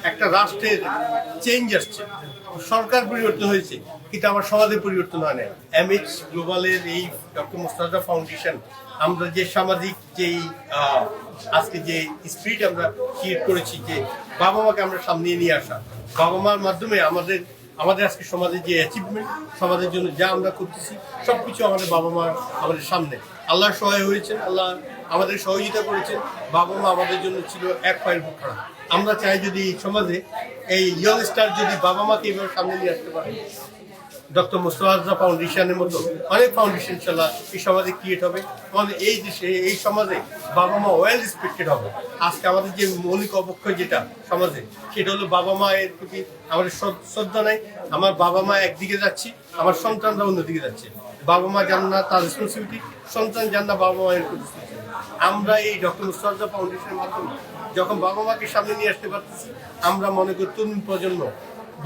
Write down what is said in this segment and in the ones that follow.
একটা রাষ্ট্রের চেঞ্জ আসছে, সরকার পরিবর্তন হয়েছে, কিন্তু আমার সমাজের পরিবর্তন হয় না। এমএইচ গ্লোবালের এই ডক্টর মোস্তাফা ফাউন্ডেশন আমরা যে সামাজিক যেই আজকে যে স্পিরিট আমরা ক্রিয়েট করেছি, যে বাবা মাকে আমরা সামনে নিয়ে আসা, বাবা মার মাধ্যমে আমাদের আজকে সমাজের যে অ্যাচিভমেন্ট, সমাজের জন্য যা আমরা করতেছি সবকিছু আমাদের বাবা মা আমাদের সামনে। আল্লাহ সহায় হয়েছেন, আল্লাহ আমাদের সহযোগিতা করেছেন। বাবা মা আমাদের জন্য ছিল এক পায়ের বুখারা। আমরা চাই যদি সমাজে এই ইয়ং স্টার যদি বাবা মাকে এইভাবে সামনে নিয়ে আসতে পারে, ডক্টর মোস্তাফা ফাউন্ডেশনের মতো অনেক ফাউন্ডেশন ইনশাল্লাহ এই সমাজে ক্রিয়েট হবে। আমাদের এই দেশে এই সমাজে বাবা মা ওয়েল রেসপেক্টেড হবে। আজকে আমাদের যে মৌলিক অবক্ষয় যেটা সমাজে, সেটা হলো বাবা মায়ের প্রতি আমাদের শ্রদ্ধা নাই। আমার বাবা মা একদিকে যাচ্ছি, আমার সন্তানরা অন্যদিকে যাচ্ছে। বাবা মা জান না তার রেসপন্সিবিলিটি, সন্তান জান না বাবা মায়ের রেসপন্সিবিলিটি। আমরা এই ডক্টর মোস্তাফা ফাউন্ডেশনের মাধ্যমে যখন বাবা মাকে সামনে নিয়ে আসতে পারতেছি, আমরা মনে করি তরুণ প্রজন্ম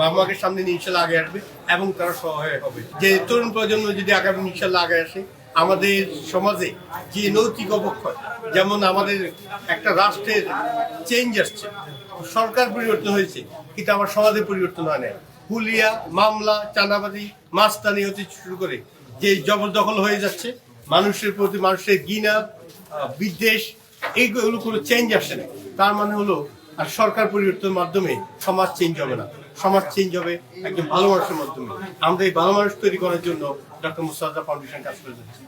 বাবা মাকে সামনে নিয়ে ইনশাল্লাহ আগে আসবে এবং তারা সহায় হবে। যে তরুণ প্রজন্ম যদি আগামী ইনশাল্লাহ আগে আসে, আমাদের সমাজে যে নৈতিক অবক্ষয়, যেমন আমাদের একটা রাষ্ট্রের চেঞ্জ আসছে, সরকার পরিবর্তন হয়েছে, কিন্তু আমার সমাজের পরিবর্তন হয় না। হুলিয়া, মামলা, চাঁদাবাজি, মাস্তানি হতে শুরু করে যে জবরদখল হয়ে যাচ্ছে, মানুষের প্রতি মানুষের ঘৃণা, বিদ্বেষ, এইগুলো কোনো চেঞ্জ আসে না। তার মানে হলো আর সরকার পরিবর্তনের মাধ্যমে সমাজ চেঞ্জ হবে না, সমাজ চেঞ্জ হবে একজন ভালো মানুষের মাধ্যমে। আমরা এই ভালো মানুষ তৈরি করার জন্য ডক্টর মোস্তাফা ফাউন্ডেশন কাজ করে যাচ্ছি।